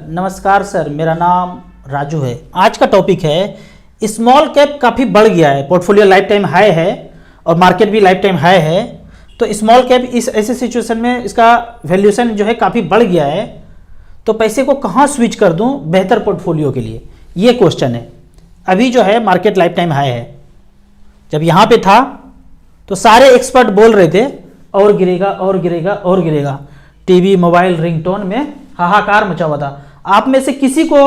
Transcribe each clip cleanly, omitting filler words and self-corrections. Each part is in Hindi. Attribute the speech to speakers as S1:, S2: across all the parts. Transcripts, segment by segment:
S1: नमस्कार सर, मेरा नाम राजू है। आज का टॉपिक है स्मॉल कैप काफ़ी बढ़ गया है, पोर्टफोलियो लाइफ टाइम हाई है और मार्केट भी लाइफ टाइम हाई है। तो स्मॉल कैप इस ऐसे सिचुएशन में इसका वैल्यूएशन जो है काफ़ी बढ़ गया है, तो पैसे को कहाँ स्विच कर दूं बेहतर पोर्टफोलियो के लिए, ये क्वेश्चन है। अभी जो है मार्केट लाइफ टाइम हाई है, जब यहाँ पे था तो सारे एक्सपर्ट बोल रहे थे और गिरेगा और गिरेगा और गिरेगा। टीवी मोबाइल रिंगटोन में हाहाकार मचा हुआ था। आप में से किसी को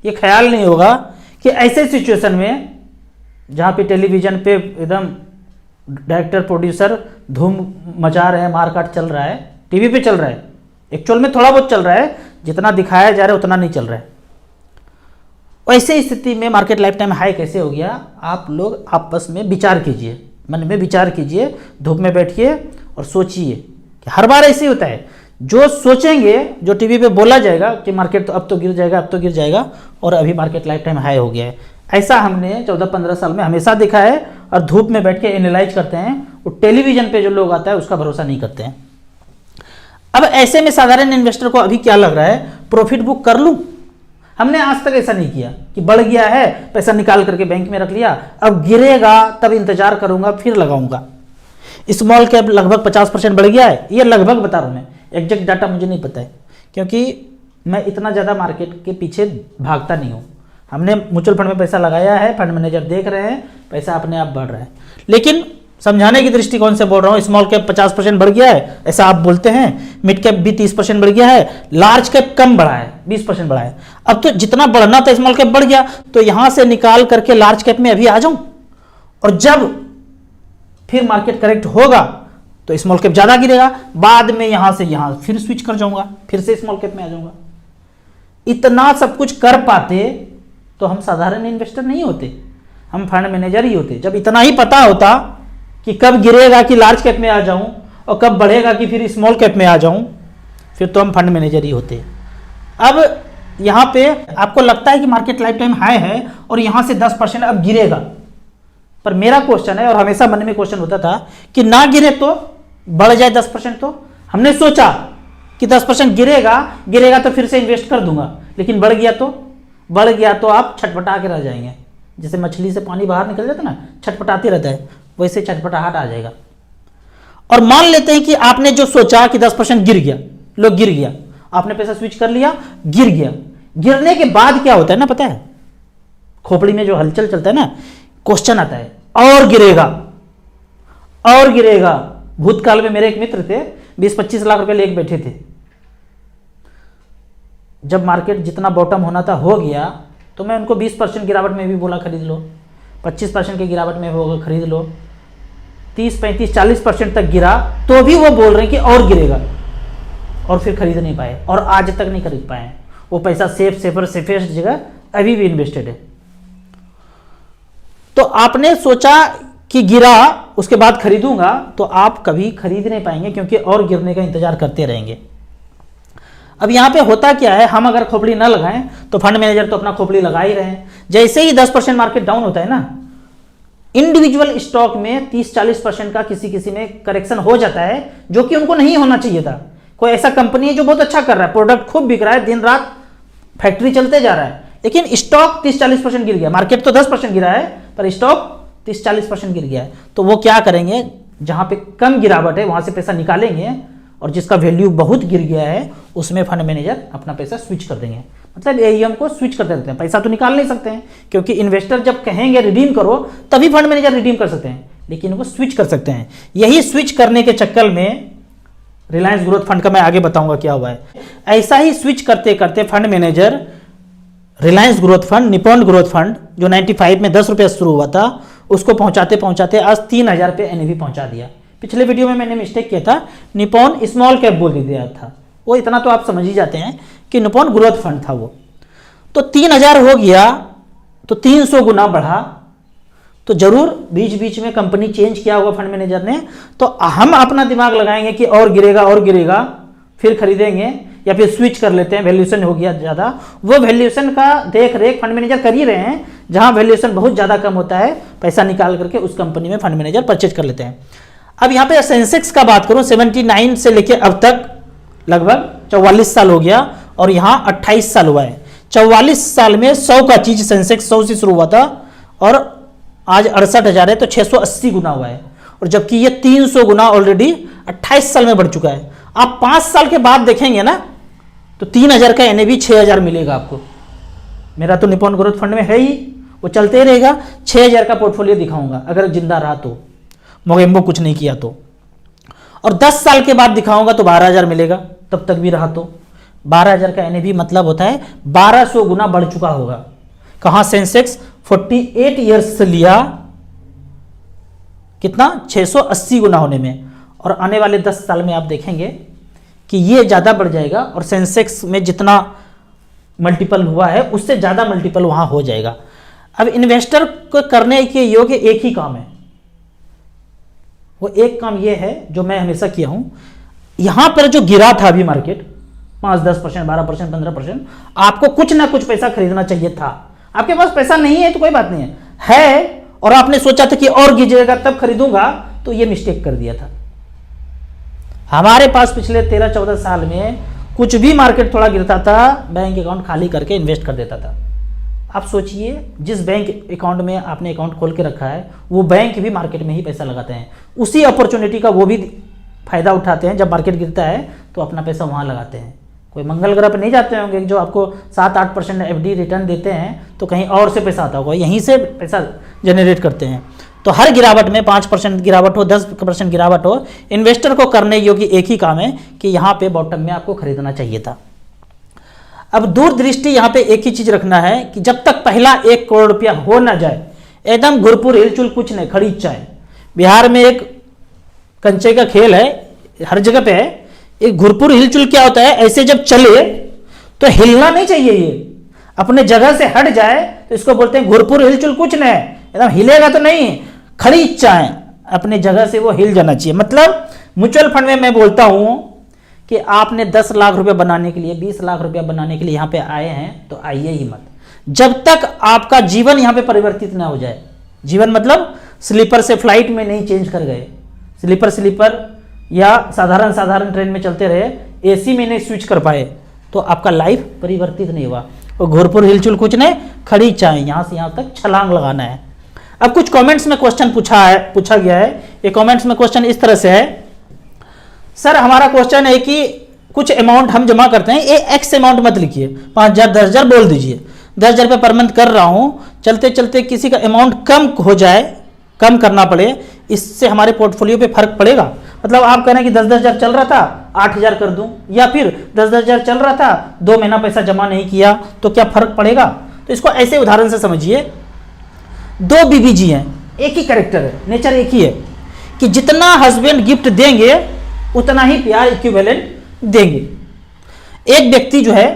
S1: ये ख्याल नहीं होगा कि ऐसे सिचुएशन में जहाँ पे टेलीविजन पे एकदम डायरेक्टर प्रोड्यूसर धूम मचा रहे हैं, मारकाट चल रहा है, टीवी पे चल रहा है, एक्चुअल में थोड़ा बहुत चल रहा है, जितना दिखाया जा रहा है उतना नहीं चल रहा है। ऐसे स्थिति में मार्केट लाइफ टाइम हाई कैसे हो गया? आप लोग आपस में विचार कीजिए, मन में विचार कीजिए, धूप में बैठिए और सोचिए कि हर बार ऐसे ही होता है। जो सोचेंगे, जो टीवी पे बोला जाएगा कि मार्केट तो अब तो गिर जाएगा, अब तो गिर जाएगा, और अभी मार्केट लाइफ टाइम हाई हो गया है। ऐसा हमने 14-15 साल में हमेशा देखा है। और धूप में बैठ के एनालाइज करते हैं, वो टेलीविजन पे जो लोग आता है उसका भरोसा नहीं करते हैं। अब ऐसे में साधारण इन्वेस्टर को अभी क्या लग रहा है, प्रॉफिट बुक कर लूं? हमने आज तक ऐसा नहीं किया कि बढ़ गया है पैसा निकाल करके बैंक में रख लिया, अब गिरेगा तब इंतजार करूंगा फिर लगाऊंगा। स्मॉल कैप लगभग 50% बढ़ गया है, ये लगभग बता रहा हूं मैं, एग्जैक्ट डाटा मुझे नहीं पता है क्योंकि मैं इतना ज़्यादा मार्केट के पीछे भागता नहीं हूँ। हमने म्यूचुअल फंड में पैसा लगाया है, फंड मैनेजर देख रहे हैं, पैसा अपने आप बढ़ रहा है। लेकिन समझाने की दृष्टिकोण से बोल रहा हूँ, स्मॉल कैप 50% बढ़ गया है ऐसा आप बोलते हैं, मिड कैप भी 30% बढ़ गया है, लार्ज कैप कम बढ़ा है, 20% बढ़ा है। अब तो जितना बढ़ना था स्मॉल कैप बढ़ गया, तो यहां से निकाल करके लार्ज कैप में अभी आ जाऊं, और जब फिर मार्केट करेक्ट होगा तो स्मॉल कैप ज्यादा गिरेगा, बाद में यहां से यहां फिर स्विच कर जाऊंगा, फिर से स्मॉल कैप में आ जाऊंगा। इतना सब कुछ कर पाते तो हम साधारण इन्वेस्टर नहीं होते, हम फंड मैनेजर ही होते। जब इतना ही पता होता कि कब गिरेगा कि लार्ज कैप में आ जाऊं और कब बढ़ेगा कि फिर स्मॉल कैप में आ जाऊं, फिर तो हम फंड मैनेजर ही होते। अब यहां पे आपको लगता है कि मार्केट लाइफ टाइम हाई है और यहां से 10% अब गिरेगा, पर मेरा क्वेश्चन है और हमेशा मन में क्वेश्चन होता था कि ना गिरे तो बढ़ जाए 10%। तो हमने सोचा कि 10% गिरेगा तो फिर से इन्वेस्ट कर दूंगा, लेकिन बढ़ गया तो आप छटपटा के रह जाएंगे। जैसे मछली से पानी बाहर निकल जाता है ना, छटपटाते रहता है, वैसे छटपटाहट आ जाएगा। और मान लेते हैं कि आपने जो सोचा कि 10% गिर गया, आपने पैसा स्विच कर लिया, गिर गया। गिरने के बाद क्या होता है ना पता है? खोपड़ी में जो हलचल चलता है ना, क्वेश्चन आता है और गिरेगा। भूतकाल में मेरे एक मित्र थे, 20-25 लाख रुपए लेके बैठे थे। जब मार्केट जितना बॉटम होना था हो गया, तो मैं उनको 20% गिरावट में भी बोला खरीद लो, 25% की गिरावट में होगा खरीद लो, 30-35-40% तक गिरा तो भी वो बोल रहे हैं कि और गिरेगा, और फिर खरीद नहीं पाए और आज तक नहीं खरीद पाए। वो पैसा सेफेस्ट जगह अभी भी इन्वेस्टेड है। तो आपने सोचा कि गिरा उसके बाद खरीदूंगा, तो आप कभी खरीद नहीं पाएंगे क्योंकि और गिरने का इंतजार करते रहेंगे। अब यहां पे होता क्या है, हम अगर खोपड़ी ना लगाएं तो फंड मैनेजर तो अपना खोपड़ी लगा ही रहे हैं। जैसे ही 10% मार्केट डाउन होता है ना, इंडिविजुअल स्टॉक में 30-40% का किसी में करेक्शन हो जाता है, जो कि उनको नहीं होना चाहिए था। कोई ऐसा कंपनी है जो बहुत अच्छा कर रहा है, प्रोडक्ट खूब बिक रहा है, दिन रात फैक्ट्री चलते जा रहा है, लेकिन स्टॉक 30-40% गिर गया। मार्केट तो 10% गिरा है पर स्टॉक 30-40% गिर गया है। तो वो क्या करेंगे, जहां पे कम गिरावट है वहां से पैसा निकालेंगे, और जिसका वैल्यू बहुत गिर गया है उसमें फंड मैनेजर अपना पैसा स्विच कर देंगे। मतलब एईएम को स्विच करते रहते हैं। पैसा तो निकाल नहीं सकते हैं क्योंकि इन्वेस्टर जब कहेंगे रिडीम करो तभी फंड मैनेजर रिडीम कर सकते हैं, लेकिन वो स्विच कर सकते हैं। यही स्विच करने के चक्कर में रिलायंस ग्रोथ फंड का मैं आगे बताऊंगा क्या हुआ है। ऐसा ही स्विच करते करते fund manager Reliance growth fund, Nippon growth fund जो 95 में 10 रुपये शुरू हुआ था, उसको पहुंचाते आज 3000 पे एनएवी पहुंचा दिया। पिछले वीडियो में मैंने मिस्टेक किया था, निपॉन स्मॉल कैप बोल दिया था, वो इतना तो आप समझ ही जाते हैं कि निपॉन ग्रोथ फंड था वो। तो 3000 हो गया तो 300 गुना बढ़ा, तो जरूर बीच में कंपनी चेंज किया होगा फंड मैनेजर ने। तो हम अपना दिमाग लगाएंगे कि और गिरेगा फिर खरीदेंगे, या फिर स्विच कर लेते हैं, वैल्यूएशन हो गया ज़्यादा। वो वैल्यूएशन का देख रेख फंड मैनेजर कर ही रहे हैं, जहां वैल्यूएशन बहुत ज़्यादा कम होता है पैसा निकाल करके उस कंपनी में फंड मैनेजर परचेज कर लेते हैं। अब यहाँ पे सेंसेक्स का बात करूं, 79 से लेके अब तक लगभग 44 साल हो गया और यहाँ 28 साल हुआ है। 44 साल में 100 का चीज सेंसेक्स 100 से शुरू हुआ था और आज 68,000 है, तो 680 गुना हुआ है। और जबकि ये 300 गुना ऑलरेडी 28 साल में बढ़ चुका है। आप 5 साल के बाद देखेंगे ना तो 3,000 का NAV 6,000 मिलेगा आपको। मेरा तो निप्पॉन ग्रोथ फंड में है ही, वो चलते रहेगा। 6,000 का पोर्टफोलियो दिखाऊंगा अगर जिंदा रहा तो, मोगेम्बो कुछ नहीं किया तो। और 10 साल के बाद दिखाऊंगा तो 12,000 मिलेगा, तब तक भी रहा तो। 12,000 का NAV मतलब होता है 1200 गुना बढ़ चुका होगा। कहां सेंसेक्स 48 ईयर्स से लिया कितना 680 गुना होने में, और आने वाले 10 साल में आप देखेंगे कि ये ज़्यादा बढ़ जाएगा और सेंसेक्स में जितना मल्टीपल हुआ है उससे ज़्यादा मल्टीपल वहाँ हो जाएगा। अब इन्वेस्टर को करने के योग्य एक ही काम है, वो एक काम ये है जो मैं हमेशा किया हूँ। यहाँ पर जो गिरा था अभी मार्केट 5-10%, 12%, 15%, आपको कुछ ना कुछ पैसा खरीदना चाहिए था। आपके पास पैसा नहीं है तो कोई बात नहीं है और आपने सोचा था कि और गिरेगा तब खरीदूंगा, तो ये मिस्टेक कर दिया था। हमारे पास पिछले 13-14 साल में कुछ भी मार्केट थोड़ा गिरता था, बैंक अकाउंट खाली करके इन्वेस्ट कर देता था। आप सोचिए जिस बैंक अकाउंट में आपने अकाउंट खोल के रखा है वो बैंक भी मार्केट में ही पैसा लगाते हैं, उसी अपॉर्चुनिटी का वो भी फायदा उठाते हैं। जब मार्केट गिरता है तो अपना पैसा वहाँ लगाते हैं। कोई मंगल ग्रह पर नहीं जाते होंगे जो आपको 7-8% FD रिटर्न देते हैं, तो कहीं और से पैसा आता होगा, यहीं से पैसा जनरेट करते हैं। तो हर गिरावट में 5% गिरावट हो, 10% गिरावट हो, इन्वेस्टर को करने योग्य एक ही काम है कि यहाँ पे बॉटम में आपको खरीदना चाहिए था। अब दूरदृष्टि यहाँ पे एक ही चीज रखना है कि जब तक पहला 1 करोड़ रुपया हो ना जाए, एकदम गुरपुर हिलचुल कुछ नहीं, खड़ी चाय। बिहार में एक कंचे का खेल है, हर जगह पे है। एक गुरपुर हिलचुल क्या होता है, ऐसे जब चले तो हिलना नहीं चाहिए, ये अपने जगह से हट जाए तो इसको बोलते हैं गुरपुर हिलचुल कुछ नहीं, एकदम हिलेगा तो नहीं, खड़ी चाय, अपने जगह से वो हिल जाना चाहिए। मतलब म्यूचुअल फंड में मैं बोलता हूं कि आपने 10 लाख रुपए बनाने के लिए, 20 लाख रुपया बनाने के लिए यहाँ पे आए हैं तो आइए ही मत, जब तक आपका जीवन यहाँ पे परिवर्तित ना हो जाए। जीवन मतलब स्लीपर से फ्लाइट में नहीं चेंज कर गए, स्लीपर या साधारण ट्रेन में चलते रहे, AC में नहीं स्विच कर पाए, तो आपका लाइफ परिवर्तित नहीं हुआ। और घोरपुर हिलचुल कुछ नहीं, खड़ी चाय, यहाँ से यहाँ तक छलांग लगाना है। अब कुछ कमेंट्स में क्वेश्चन पूछा गया है। ये कमेंट्स में क्वेश्चन इस तरह से है, सर हमारा क्वेश्चन है कि कुछ अमाउंट हम जमा करते हैं, ये एक्स अमाउंट मत लिखिए, 5,000 10,000 बोल दीजिए। 10,000 रुपये पर मंथ कर रहा हूँ, चलते चलते किसी का अमाउंट कम हो जाए, कम करना पड़े, इससे हमारे पोर्टफोलियो पे फर्क पड़ेगा। मतलब आप कह रहे हैं कि 10,000 चल रहा था 8,000 कर दूं, या फिर 10,000 चल रहा था 2 महीना पैसा जमा नहीं किया तो क्या फर्क पड़ेगा? तो इसको ऐसे उदाहरण से समझिए, 2 बीबी जी हैं, एक ही कैरेक्टर है, नेचर एक ही है कि जितना हस्बैंड गिफ्ट देंगे उतना ही प्यार इक्विवेलेंट देंगे। एक व्यक्ति जो है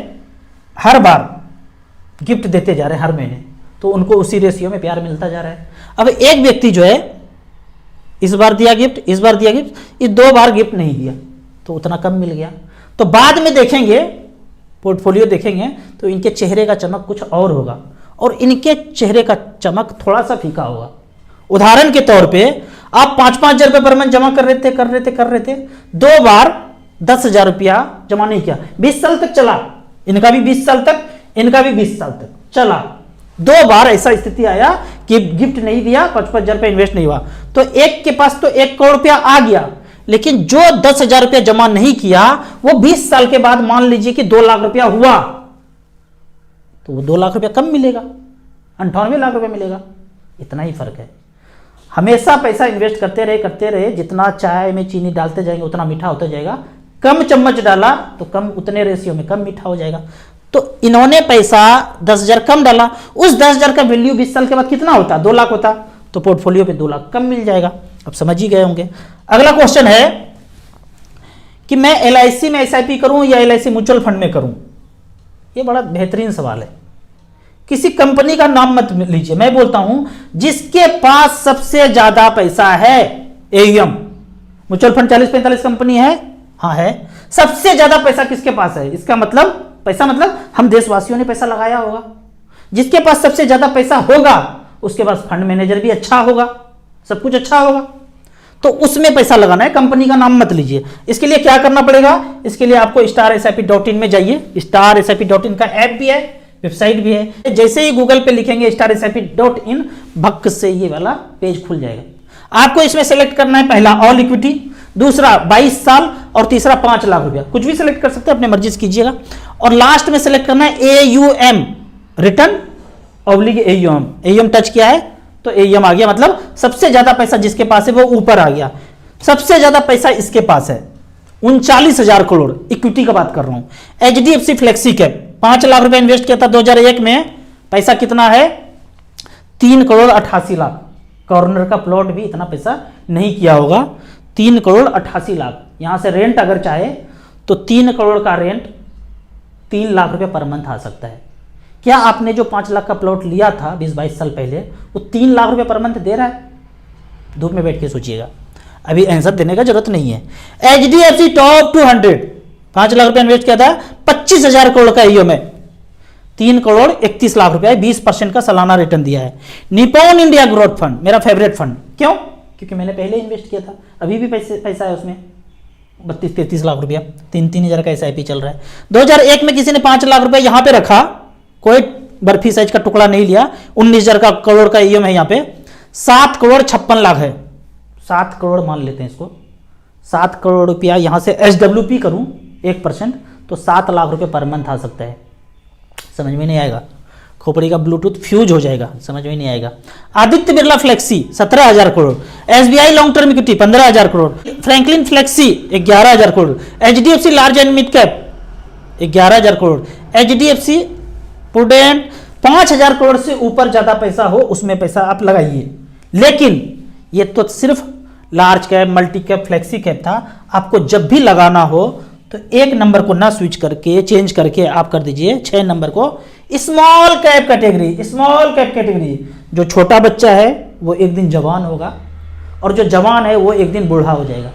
S1: हर बार गिफ्ट देते जा रहे हैं हर महीने, तो उनको उसी रेशियो में प्यार मिलता जा रहा है। अब एक व्यक्ति जो है इस बार दिया गिफ्ट, इस बार दिया गिफ्ट, ये 2 बार गिफ्ट नहीं दिया तो उतना कम मिल गया। तो बाद में देखेंगे, पोर्टफोलियो देखेंगे तो इनके चेहरे का चमक कुछ और होगा और इनके चेहरे का चमक थोड़ा सा फीका होगा। उदाहरण के तौर पे आप 5,000 रुपये पर मंथ जमा कर रहे थे, 2 बार 10,000 रुपया जमा नहीं किया, 20 साल तक चला, इनका भी 20 साल तक, इनका भी 20 साल तक चला। 2 बार ऐसा स्थिति आया कि गिफ्ट नहीं दिया, 55,000 रुपये इन्वेस्ट नहीं हुआ, तो एक के पास तो 1 करोड़ रुपया आ गया, लेकिन जो 10,000 रुपया जमा नहीं किया वो 20 साल के बाद मान लीजिए कि 2 लाख रुपया हुआ, तो वो 2 लाख रुपया कम मिलेगा, 98 लाख रुपया मिलेगा। इतना ही फर्क है। हमेशा पैसा इन्वेस्ट करते रहे, जितना चाय में चीनी डालते जाएंगे उतना मीठा होता जाएगा। कम चम्मच डाला तो कम, उतने रेशियो में कम मीठा हो जाएगा। तो इन्होंने पैसा 10,000 कम डाला, उस 10,000 का वैल्यू 20 साल के बाद कितना होता, 2 लाख होता, तो पोर्टफोलियो पे 2 लाख कम मिल जाएगा। अब समझ ही गए होंगे। अगला क्वेश्चन है कि मैं LIC में SIP करूं या LIC म्यूचुअल फंड में करूं। ये बड़ा बेहतरीन सवाल है। किसी कंपनी का नाम मत लीजिए, मैं बोलता हूं जिसके पास सबसे ज्यादा पैसा है, AUM म्यूचुअल फंड 40-45 कंपनी है, हाँ है, सबसे ज्यादा पैसा किसके पास है, इसका मतलब पैसा मतलब हम देशवासियों ने पैसा लगाया होगा। जिसके पास सबसे ज्यादा पैसा होगा उसके पास फंड मैनेजर भी अच्छा होगा, सब कुछ अच्छा होगा। तो उसमें पैसा लगाना है, कंपनी का नाम मत लीजिए। इसके लिए क्या करना पड़ेगा, इसके लिए आपको StarSIP.in में जाइए। StarSIP.in का ऐप भी है, वेबसाइट भी है। जैसे ही गूगल पे लिखेंगे StarSIP.in, भक्क से ये वाला पेज खुल जाएगा। आपको इसमें सेलेक्ट करना है, पहला ऑल इक्विटी, दूसरा 22 साल और तीसरा 5 लाख रुपया। कुछ भी सेलेक्ट कर सकते हैं, अपने मर्जी से कीजिएगा। और लास्ट में सेलेक्ट करना है AUM, return oblique AUM। AUM touch किया है तो AUM आ गया, मतलब सबसे ज्यादा पैसा जिसके पास है वो ऊपर आ गया। सबसे ज्यादा पैसा इसके पास है, 39,000 करोड़। इक्विटी का बात कर रहा हूं। HDFC फ्लेक्सी कैप 5 लाख रुपए इन्वेस्ट किया था 2001 में। पैसा कितना है, 3 करोड़ 88 लाख। कॉर्नर का प्लॉट भी इतना पैसा नहीं किया होगा, 3 करोड़ 88 लाख। यहां से रेंट अगर चाहे तो 3 करोड़ का रेंट 3 लाख रुपए पर मंथ आ सकता है। क्या आपने जो 5 लाख का प्लॉट लिया था 20-22 साल पहले, वो 3 लाख रुपए पर मंथ दे रहा है? धूप में बैठ के सोचिएगा, अभी आंसर देने का जरूरत नहीं है। HDFC टॉप 200 5 लाख रुपए इन्वेस्ट किया था, 25,000 करोड़ का AUM है, 3 करोड़ 31 लाख रुपए, 20% का सालाना रिटर्न दिया है। निपॉन इंडिया ग्रोथ फंड मेरा फेवरेट फंड, क्यों? क्योंकि मैंने पहले इन्वेस्ट किया था, अभी भी पैसा है उसमें 32-33 लाख रुपया, 3-3 हज़ार का SIP चल रहा है। 2001 में किसी ने 5 लाख रुपए यहां पे रखा, कोई बर्फी साइज का टुकड़ा नहीं लिया, 19,000 का करोड़ का AUM है। यहां पे 7 करोड़ 56 लाख है, 7 करोड़ मान लेते हैं इसको, 7 करोड़ रुपया यहां से SWP करूं 1% तो 7 लाख रुपए पर मंथ आ सकता है। समझ में नहीं आएगा, खोपड़ी का ब्लूटूथ फ्यूज हो जाएगा, समझ में नहीं आएगा। Aditya Birla flexi 17,000 crore, SBI long term equity 15,000 crore, Franklin flexi 11,000 crore, HDFC large and mid cap 11,000 crore, HDFC prudent 5,000 crore से ऊपर ज्यादा पैसा हो उसमें पैसा आप लगाइए। लेकिन ये तो सिर्फ large cap, multi cap, flexi cap था। आपको जब भी लगाना हो तो 1 नंबर को ना स्विच करके, चेंज करके आप कर दीजिए 6 नंबर को small cap category. Small cap category, जो छोटा बच्चा है वो एक दिन जवान होगा और जो जवान है वो एक दिन बूढ़ा हो जाएगा।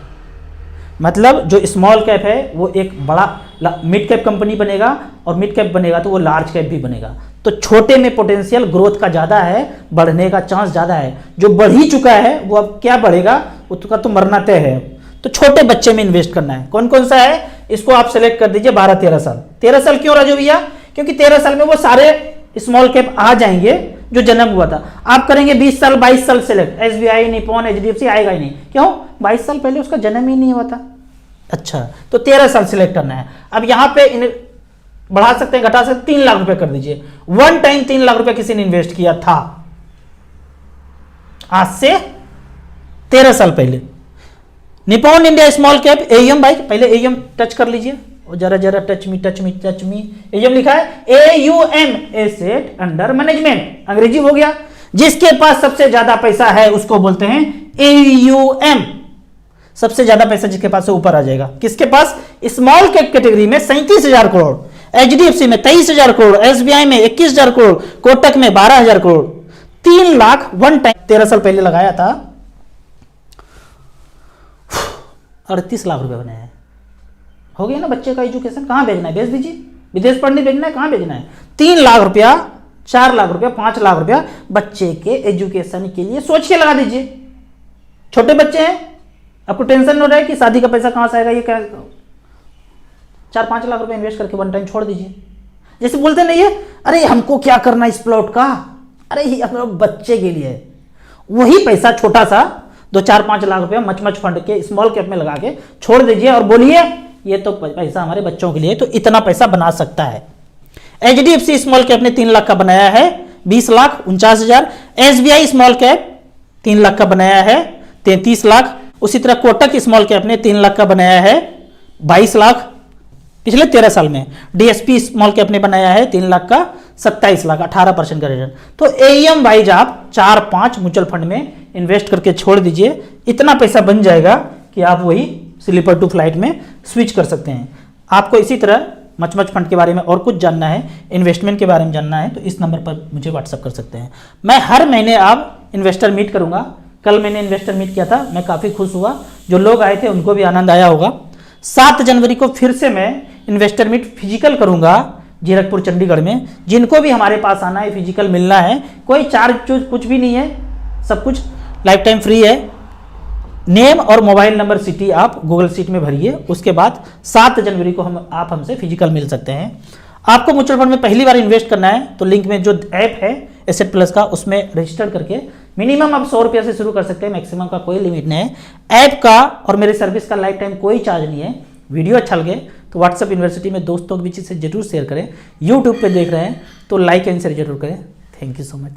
S1: मतलब जो स्मॉल कैप है वो एक बड़ा मिड कैप कंपनी बनेगा और मिड कैप बनेगा तो वो लार्ज कैप भी बनेगा। तो छोटे में पोटेंशियल ग्रोथ का ज़्यादा है, बढ़ने का चांस ज़्यादा है। जो बढ़ ही चुका है वो अब क्या बढ़ेगा, उसका तो मरना तय है। तो छोटे बच्चे में इन्वेस्ट करना है। कौन कौन सा है, इसको आप सेलेक्ट कर दीजिए 12-13 साल। 13 साल क्यों राजू भैया? क्योंकि 13 साल में वो सारे स्मॉल कैप आ जाएंगे जो जन्म हुआ था। आप करेंगे 20 साल 22 साल सेलेक्ट, SBI, निपॉन, HDFC आएगा ही नहीं। क्यों? 22 साल पहले उसका जन्म ही नहीं हुआ था। अच्छा, तो 13 साल सिलेक्ट करना है। अब यहां पे बढ़ा सकते हैं, घटा सकते, 3 लाख रुपए कर दीजिए। वन टाइम 3 लाख रुपए किसी ने इन्वेस्ट किया था आज से 13 साल पहले। Nippon India small cap AUM, भाई पहले AUM टच कर लीजिए और जरा टच मी AUM लिखा है AUM, एसेट अंडर मैनेजमेंट, अंग्रेजी हो गया। जिसके पास सबसे ज्यादा पैसा है उसको बोलते हैं AUM। सबसे ज्यादा पैसा जिसके पास से ऊपर आ जाएगा। किसके पास? स्मॉल कैप कैटेगरी में 37,000 करोड़, HDFC में 23,000 करोड़, SBI में 21,000 करोड़, कोटक में 12,000 करोड़। 3 लाख वन टाइम 13 साल पहले लगाया था, 38 लाख रुपए बनाया है। हो गया ना बच्चे का एजुकेशन। कहां भेजना है? भेज दीजिए, विदेश पढ़ने भेजना है, कहां भेजना है? 3 लाख रुपया, 4 लाख रुपया, 5 लाख रुपया बच्चे के एजुकेशन के लिए सोच के लगा दीजिए। छोटे बच्चे हैं, आपको टेंशन हो रहा है कि शादी का पैसा कहां से आएगा, ये क्या 4-5 लाख रुपए इन्वेस्ट करके वन टाइम छोड़ दीजिए। जैसे बोलते नहीं है, अरे हमको क्या करना इस प्लॉट का, अरे ये अपने बच्चे के लिए है। वही पैसा छोटा सा 2-4-5 लाख रुपया मच फंड के स्मॉल कैप में लगा के छोड़ दीजिए और बोलिए ये तो पैसा हमारे बच्चों के लिए, तो इतना पैसा बना सकता है। HDFC स्मॉल कैप ने 3 लाख का बनाया है 20,49,000। SBI स्मॉल कैप 3 लाख का बनाया है 33 लाख। उसी तरह कोटक स्मॉल कैप ने 3 लाख का बनाया है 22 लाख पिछले 13 साल में। DSP स्मॉल कैप ने बनाया है 3 लाख का 27 लाख, 18% का रिटर्न। तो AUM वाइज आप 4-5 म्यूचुअल फंड में इन्वेस्ट करके छोड़ दीजिए, इतना पैसा बन जाएगा कि आप वही स्लीपर टू फ्लाइट में स्विच कर सकते हैं। आपको इसी तरह मच फंड के बारे में और कुछ जानना है, इन्वेस्टमेंट के बारे में जानना है, तो इस नंबर पर मुझे व्हाट्सअप कर सकते हैं। मैं हर महीने आप इन्वेस्टर मीट करूंगा। कल मैंने इन्वेस्टर मीट किया था, मैं काफ़ी खुश हुआ, जो लोग आए थे उनको भी आनंद आया होगा। 7 जनवरी को फिर से मैं इन्वेस्टर मीट फिजिकल करूंगा जीरकपुर चंडीगढ़ में। जिनको भी हमारे पास आना है, फिजिकल मिलना है, कोई चार्ज कुछ भी नहीं है, सब कुछ लाइफ टाइम फ्री है। नेम और मोबाइल नंबर सिटी आप गूगल शीट में भरिए। उसके बाद 7 जनवरी को आप हमसे फिजिकल मिल सकते हैं। आपको म्यूचुअल फंड में पहली बार इन्वेस्ट करना है तो लिंक में जो ऐप है एसेट प्लस का, उसमें रजिस्टर करके मिनिमम आप 100 रुपये से शुरू कर सकते हैं, मैक्सिमम का कोई लिमिट नहीं है। ऐप का और मेरे सर्विस का लाइफ टाइम कोई चार्ज नहीं है। वीडियो अच्छा लगे तो व्हाट्सएप यूनिवर्सिटी में दोस्तों के बीच से जरूर शेयर करें। यूट्यूब पे देख रहे हैं तो लाइक एंड शेयर जरूर करें। Thank you so much.